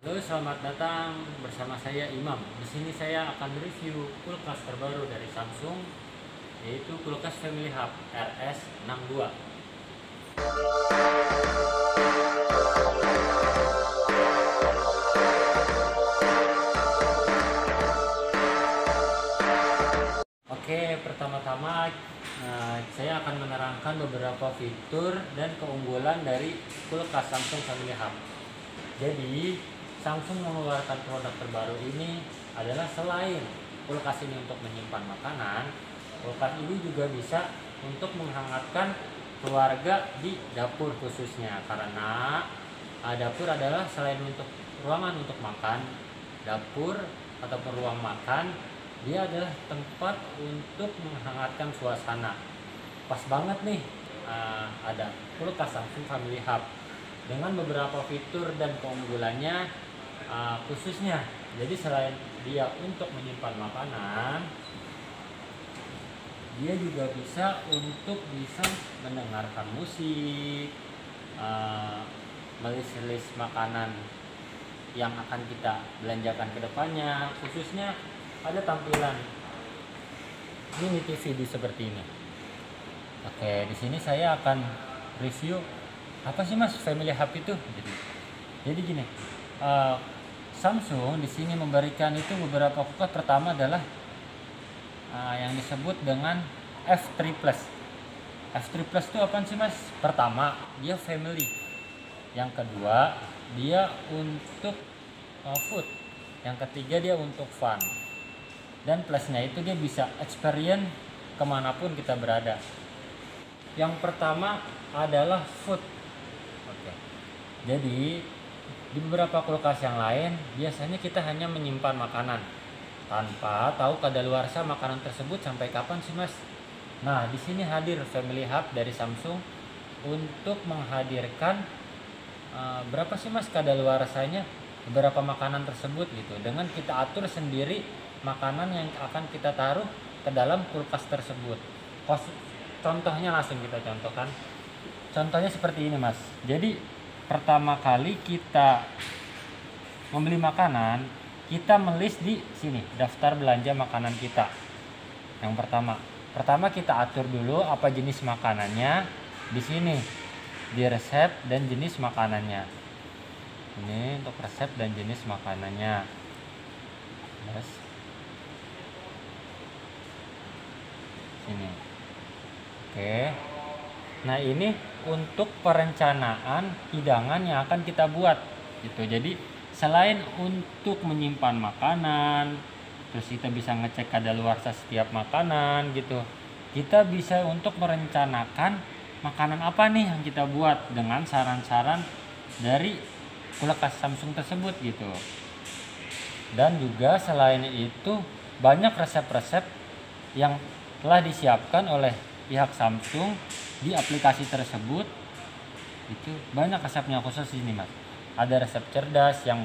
Halo, selamat datang bersama saya Imam. Di sini saya akan review kulkas terbaru dari Samsung, yaitu kulkas Family Hub RS62. Oke, pertama-tama saya akan menerangkan beberapa fitur dan keunggulan dari kulkas Samsung Family Hub. Jadi, Samsung mengeluarkan produk terbaru ini adalah selain kulkas ini untuk menyimpan makanan, kulkas ini juga bisa untuk menghangatkan keluarga di dapur khususnya, karena dapur adalah selain untuk ruangan untuk makan, dapur ataupun ruang makan, dia adalah tempat untuk menghangatkan suasana. Pas banget nih, ada kulkas Samsung Family Hub dengan beberapa fitur dan keunggulannya, khususnya jadi selain dia untuk menyimpan makanan, dia juga bisa untuk mendengarkan musik, melis-lis makanan yang akan kita belanjakan ke depannya. Khususnya ada tampilan mini TV seperti ini. Oke, di sini saya akan review apa sih Mas Family Hub itu. Jadi gini, Samsung di sini memberikan itu beberapa kulkas. Pertama adalah yang disebut dengan F3 Plus. F3 Plus itu apa sih Mas? Pertama, dia family. Yang kedua, dia untuk food. Yang ketiga, dia untuk fun. Dan plusnya itu dia bisa experience kemanapun kita berada. Yang pertama adalah food. Oke. Jadi di beberapa kulkas yang lain biasanya kita hanya menyimpan makanan tanpa tahu kadaluarsa makanan tersebut sampai kapan sih Mas. Nah, di sini hadir Family Hub dari Samsung untuk menghadirkan berapa sih Mas kadaluarsanya beberapa makanan tersebut gitu. Dengan kita atur sendiri makanan yang akan kita taruh ke dalam kulkas tersebut. Contohnya langsung kita contohkan. Contohnya seperti ini Mas. Jadi pertama kali kita membeli makanan, kita melis di sini daftar belanja makanan kita. Yang pertama kita atur dulu apa jenis makanannya di sini, di resep dan jenis makanannya. Ini untuk resep dan jenis makanannya. Terus ini. Oke. Nah, ini untuk perencanaan hidangan yang akan kita buat gitu. Jadi selain untuk menyimpan makanan, terus kita bisa ngecek kadaluarsa setiap makanan gitu, kita bisa untuk merencanakan makanan apa nih yang kita buat dengan saran-saran dari kulkas Samsung tersebut gitu. Dan juga selain itu banyak resep-resep yang telah disiapkan oleh pihak Samsung di aplikasi tersebut. Itu banyak resepnya khusus ini Mas. Ada resep cerdas yang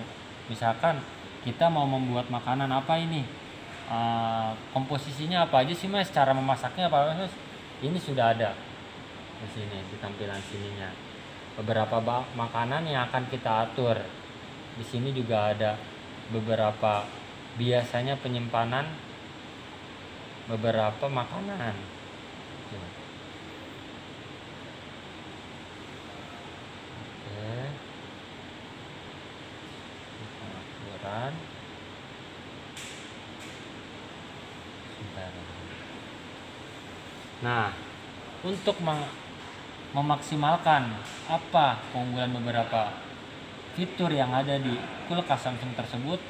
misalkan kita mau membuat makanan apa ini, komposisinya apa aja sih Mas, cara memasaknya apa Mas, ini sudah ada di sini di tampilan sininya. Beberapa makanan yang akan kita atur di sini juga ada beberapa biasanya penyimpanan beberapa makanan. Pengaturan. Nah, untuk memaksimalkan apa keunggulan beberapa fitur yang ada di kulkas Samsung tersebut,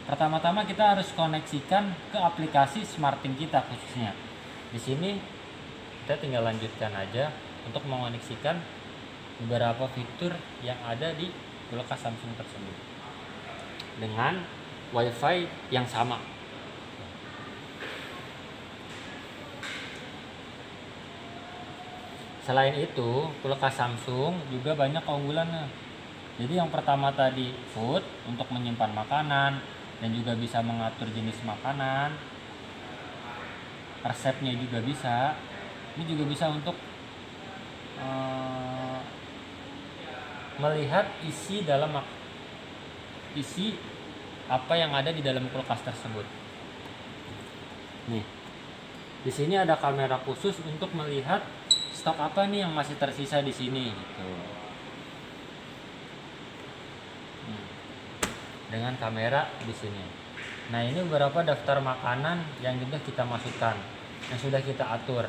pertama-tama kita harus koneksikan ke aplikasi SmartThings kita khususnya. Di sini kita tinggal lanjutkan aja untuk mengoneksikan beberapa fitur yang ada di kulkas Samsung tersebut dengan WiFi yang sama. Selain itu, kulkas Samsung juga banyak keunggulannya. Jadi yang pertama tadi food, untuk menyimpan makanan dan juga bisa mengatur jenis makanan. Resepnya juga bisa. Ini juga bisa untuk melihat isi dalam isi apa yang ada di dalam kulkas tersebut. Nih, di sini ada kamera khusus untuk melihat stok apa nih yang masih tersisa di sini gitu. Dengan kamera di sini. Nah, ini beberapa daftar makanan yang sudah kita masukkan, yang sudah kita atur.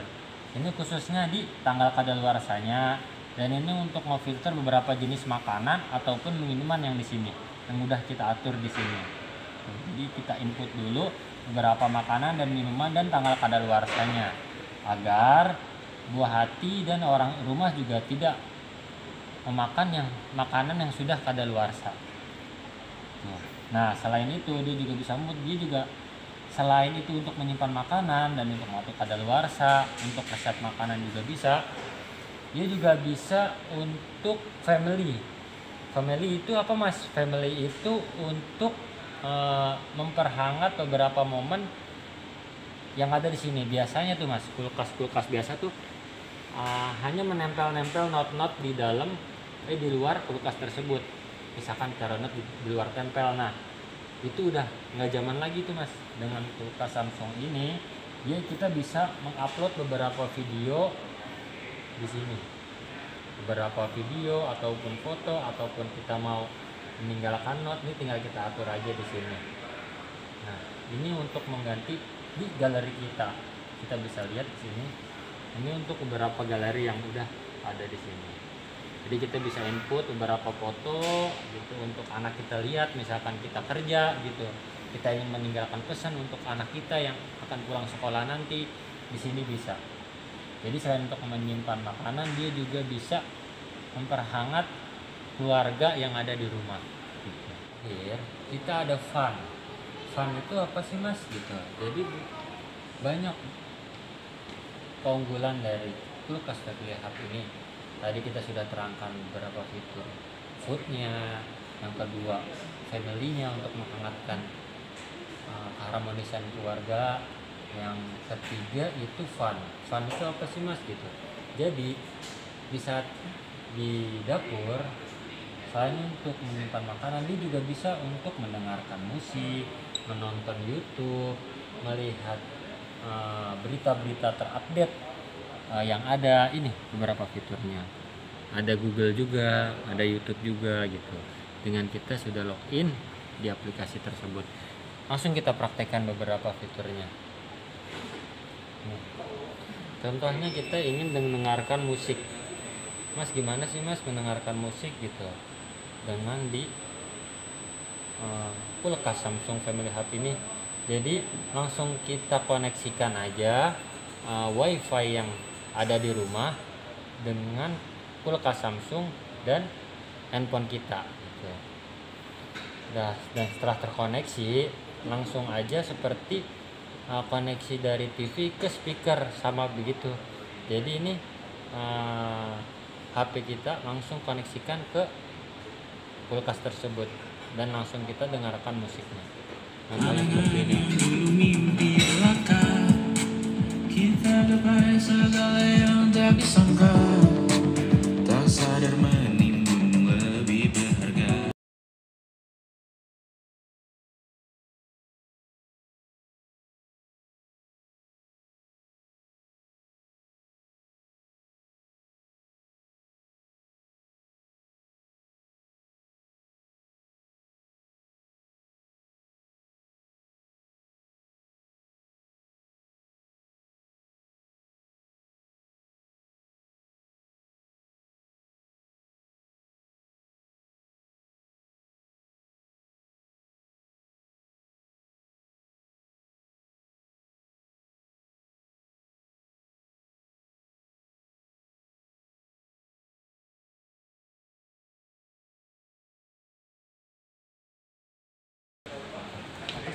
Ini khususnya di tanggal kadaluarsanya, dan ini untuk memfilter beberapa jenis makanan ataupun minuman yang di sini yang udah kita atur di sini. Jadi kita input dulu beberapa makanan dan minuman dan tanggal kadaluarsanya agar buah hati dan orang rumah juga tidak memakan makanan yang sudah kadaluarsa. Nah, selain itu dia juga bisa dia juga selain itu untuk menyimpan makanan dan untuk mengatur kadaluarsa, untuk resep makanan juga bisa. Dia juga bisa untuk family. Family itu apa Mas? Family itu untuk memperhangat beberapa momen yang ada di sini. Biasanya tuh Mas, kulkas biasa tuh hanya menempel-nempel not-not di dalam di luar kulkas tersebut. Misalkan taruh not di luar tempel. Nah, itu udah nggak zaman lagi tuh Mas. Dengan kulkas Samsung ini, kita bisa mengupload beberapa video di sini. Beberapa video ataupun foto ataupun kita mau meninggalkan not, ini tinggal kita atur aja di sini. Nah, ini untuk mengganti di galeri kita. Kita bisa lihat di sini. Ini untuk beberapa galeri yang udah ada di sini. Jadi kita bisa input beberapa foto gitu untuk anak kita lihat, misalkan kita kerja gitu. Kita ingin meninggalkan pesan untuk anak kita yang akan pulang sekolah nanti, di sini bisa. Jadi selain untuk menyimpan makanan, dia juga bisa memperhangat keluarga yang ada di rumah. Gitu. Here, kita ada fun. Fun itu apa sih Mas? Gitu. Jadi banyak keunggulan dari kulkas Family Hub ini. Tadi kita sudah terangkan beberapa fitur foodnya, yang kedua family-nya untuk menghangatkan keharmonisan keluarga, yang ketiga itu fun itu apa sih Mas gitu. Jadi di saat di dapur selain untuk menyimpan makanan, dia juga bisa untuk mendengarkan musik, menonton YouTube, melihat berita-berita terupdate yang ada. Ini beberapa fiturnya, ada Google juga, ada YouTube juga gitu. Dengan kita sudah login di aplikasi tersebut, langsung kita praktekkan beberapa fiturnya. Contohnya kita ingin mendengarkan musik. Mas, gimana sih Mas mendengarkan musik gitu dengan di kulkas Samsung Family Hub ini? Jadi langsung kita koneksikan aja WiFi yang ada di rumah dengan kulkas Samsung dan handphone kita gitu. Dan setelah terkoneksi, langsung aja seperti koneksi dari TV ke speaker, sama begitu. Jadi ini HP kita langsung koneksikan ke kulkas tersebut dan langsung kita dengarkan musiknya. Contohnya seperti ini. Kita gapai segala yang tak disangka, tak sadar menimbun lebih berharga.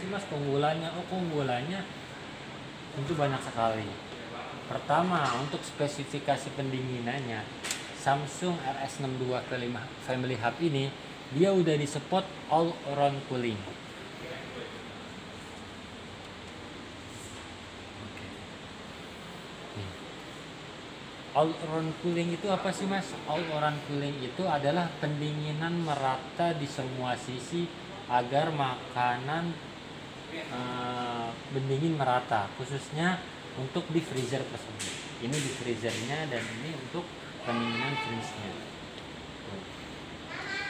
Mas, keunggulannya tentu banyak sekali. Pertama, untuk spesifikasi pendinginannya, Samsung RS62 Family Hub ini dia udah di-support all around cooling. All around cooling itu apa sih Mas? All around cooling itu adalah pendinginan merata di semua sisi agar makanan mendingin merata, khususnya untuk di freezer tersebut. Ini di freezernya dan ini untuk pendinginan fridge-nya.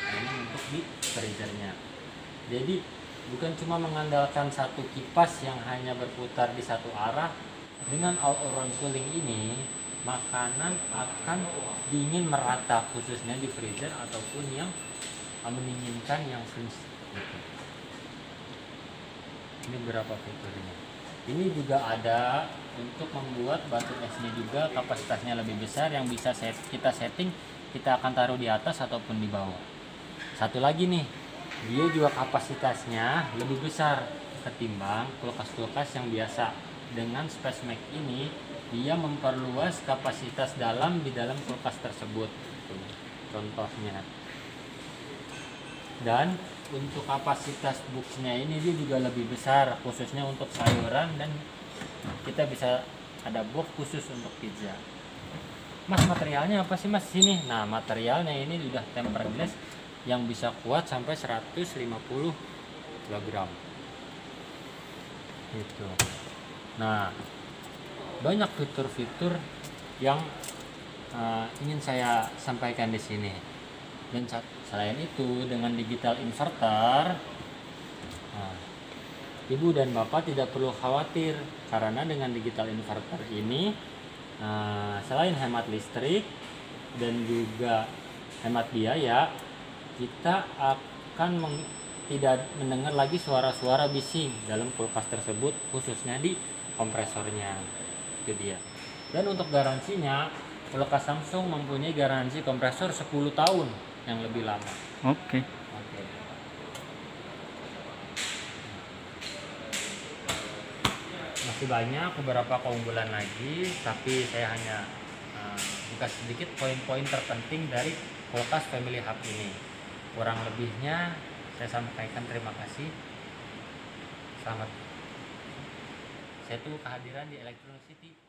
Ini untuk di freezernya. Jadi bukan cuma mengandalkan satu kipas yang hanya berputar di satu arah. Dengan all around cooling ini, makanan akan dingin merata, khususnya di freezer ataupun yang mendinginkan yang fridge gitu. Ini berapa fiturnya. Ini juga ada untuk membuat batu esnya juga kapasitasnya lebih besar, yang bisa kita setting, kita akan taruh di atas ataupun di bawah. Satu lagi nih, dia juga kapasitasnya lebih besar ketimbang kulkas-kulkas yang biasa. Dengan Space Max ini dia memperluas kapasitas dalam di dalam kulkas tersebut. Contohnya. Dan untuk kapasitas boxnya ini dia juga lebih besar, khususnya untuk sayuran, dan kita bisa ada box khusus untuk pizza. Mas, materialnya apa sih Mas sini? Nah, materialnya ini udah tempered glass yang bisa kuat sampai 150 kg. Gitu. Nah, banyak fitur-fitur yang ingin saya sampaikan di sini. Dan selain itu, dengan digital inverter, Ibu dan Bapak tidak perlu khawatir, karena dengan digital inverter ini selain hemat listrik dan juga hemat biaya, kita akan tidak mendengar lagi suara-suara bising dalam kulkas tersebut, khususnya di kompresornya. Itu dia. Dan untuk garansinya, kulkas Samsung mempunyai garansi kompresor 10 tahun yang lebih lama. Oke. Masih banyak beberapa keunggulan lagi, tapi saya hanya buka sedikit poin-poin terpenting dari kulkas Family Hub ini. Kurang lebihnya saya sampaikan terima kasih. Selamat. Saya tuh kehadiran di Electronic City.